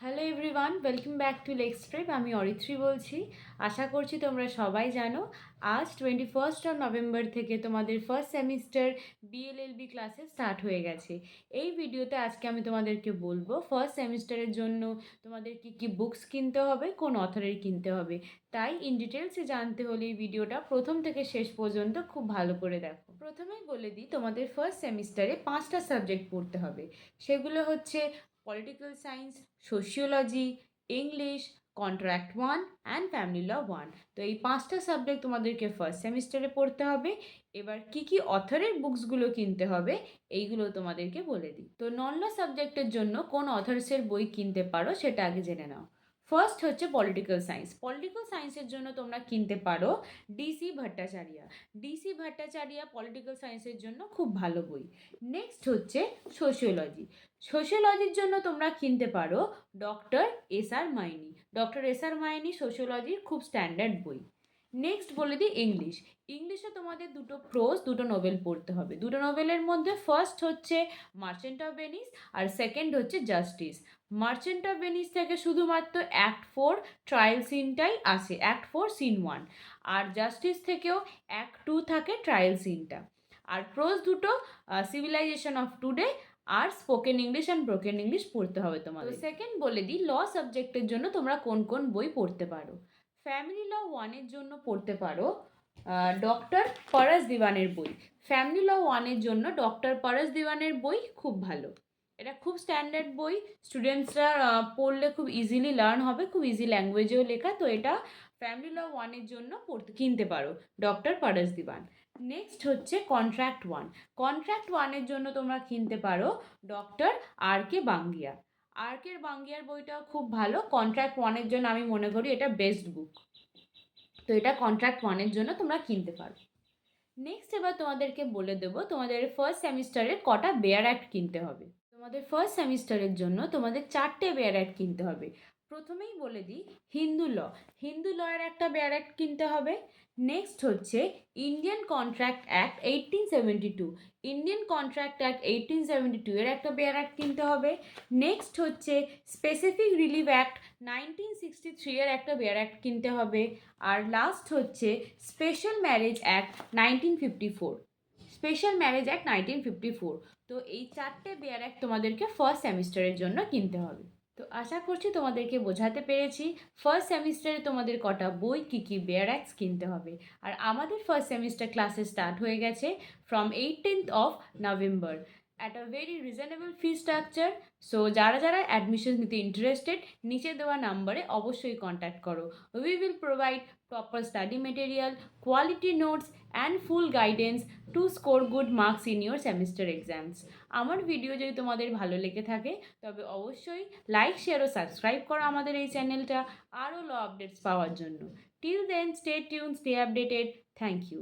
Hello everyone, welcome back to Lex Trip. আমি অরিত্রী বলছি। আশা করছি তোমরা সবাই জানো আজ 21 নভেম্বর থেকে তোমাদের ফার্স্ট সেমিস্টার বিএলএলবি ক্লাসে স্টার্ট হয়ে গেছে। এই ভিডিওতে আজকে আমি তোমাদেরকে বলবো ফার্স্ট সেমিস্টারের জন্য তোমাদের কী কী বুকস কিনতে হবে, কোন অথরের কিনতে হবে। তাই ইন ডিটেলসে জানতে হলে এই ভিডিওটা প্রথম থেকে শেষ পর্যন্ত খুব ভালো করে দেখো। প্রথমেই বলে দিই, তোমাদের ফার্স্ট সেমিস্টারে 5টা সাবজেক্ট পড়তে হবে। সেগুলো হচ্ছে political science, sociology, English, contract 1 and family law 1। তো এই 5টা সাবজেক্ট তোমাদেরকে ফার্স্ট সেমিস্টারে পড়তে হবে। এবার কি কি অথরের বুকসগুলো কিনতে হবে এইগুলো তোমাদেরকে বলে দিই। তো নন ল সাবজেক্টের জন্য কোন অথর্সের বই কিনতে পারো সেটা আগে জেনে নাও। ফার্স্ট হচ্ছে পলিটিক্যাল সায়েন্স। পলিটিক্যাল সায়েন্সের জন্য তোমরা কিনতে পারো DC Bhattacharya. DC Bhattacharya political সায়েন্সের জন্য খুব ভালো বই। নেক্সট হচ্ছে সোশিওলজি। সোশিওলজির জন্য তোমরা কিনতে পারো ডক্টর এস আর মাইনি। ডক্টর এস আর মাইনি সোশিওলজির খুব স্ট্যান্ডার্ড বই। নেক্সট বলে দিই ইংলিশ। ইংলিশে তোমাদের দুটো প্রোজ, দুটো নোবেল পড়তে হবে। দুটো নোবেলের মধ্যে ফার্স্ট হচ্ছে মার্চেন্ট অফ ভেনিস আর সেকেন্ড হচ্ছে জাস্টিস। মার্চেন্ট অফ ভেনিস থেকে শুধুমাত্র অ্যাক্ট 4 ট্রায়াল সিনটাই আসে, অ্যাক্ট 4 সিন 1। আর জাস্টিস থেকেও অ্যাক্ট 2 থাকে ট্রায়াল সিনটা। আর প্রোজ দুটো সিভিলাইজেশন অফ টুডে আর spoken English and broken English পড়তে হবে তোমাদের। সেকেন্ড বলে দিই ল সাবজেক্টের জন্য তোমরা কোন কোন বই পড়তে পারো। ফ্যামিলি ল 1-এর জন্য পড়তে পারো ডক্টর পরশ দিওয়ানের বই। ফ্যামিলি ল 1-এর জন্য ডক্টর পরশ দিওয়ানের বই খুব ভালো। এটা খুব স্ট্যান্ডার্ড বই, স্টুডেন্টসরা পড়লে খুব ইজিলি লার্ন হবে, খুব ইজি ল্যাঙ্গুয়েজেও লেখা। তো এটা ফ্যামিলি ল 1-এর জন্য কিনতে পারো ডক্টর পরশ দিওয়ান। নেক্সট হচ্ছে কন্ট্রাক্ট 1। কন্ট্রাক্ট 1-এর জন্য তোমরা কিনতে পারো ডক্টর আর কে বাঙ্গিয়া। আর কে বাঙ্গিয়ার বইটাও খুব ভালো। কন্ট্রাক্ট 1-এর জন্য আমি মনে করি এটা বেস্ট বুক। তো এটা কন্ট্রাক্ট 1-এর জন্য তোমরা কিনতে পারো। নেক্সট এবার তোমাদেরকে বলে দেবো তোমাদের ফার্স্ট সেমিস্টারে কটা বেয়ার অ্যাক্ট কিনতে হবে। তোমাদের ফার্স্ট সেমিস্টারের জন্য তোমাদের 4টে বেয়ার অ্যাক্ট কিনতে হবে। প্রথমেই বলে দিই হিন্দু ল। হিন্দু লয়ের একটা বেয়ার অ্যাক্ট কিনতে হবে। নেক্সট হচ্ছে Indian contract act 1872। Indian contract act 1872 এর একটা বেয়ার অ্যাক্ট কিনতে হবে। নেক্সট হচ্ছে স্পেসিফিক রিলিফ অ্যাক্ট 1963 এর একটা বেয়ার অ্যাক্ট কিনতে হবে। আর লাস্ট হচ্ছে special marriage act 1954। Special marriage act 1954। তো এই 4টে বেয়ার অ্যাক্ট তোমাদেরকে ফার্স্ট সেমিস্টারের জন্য কিনতে হবে। তো আশা করছি তোমাদেরকে বোঝাতে পেরেছি ফার্স্ট সেমিস্টারে তোমাদের কটা বই, কী কী বেয়ার অ্যাক্টস কিনতে হবে। আর আমাদের ফার্স্ট সেমিস্টার ক্লাসে স্টার্ট হয়ে গেছে from 18th November at a very reasonable fee structure. So যারা যারা অ্যাডমিশন নিতে ইন্টারেস্টেড নিচে দেওয়া নাম্বারে অবশ্যই কন্ট্যাক্ট করো। We will provide proper study material, quality notes and full guidance two score good marks in your semester exams. আমার video যদি তোমাদের ভালো লেগে থাকে তবে অবশ্যই লাইক, শেয়ার ও সাবস্ক্রাইব করো আমাদের এই চ্যানেলটা আরও ল আপডেটস পাওয়ার জন্য। Till then stay tune, stay updated. Thank you.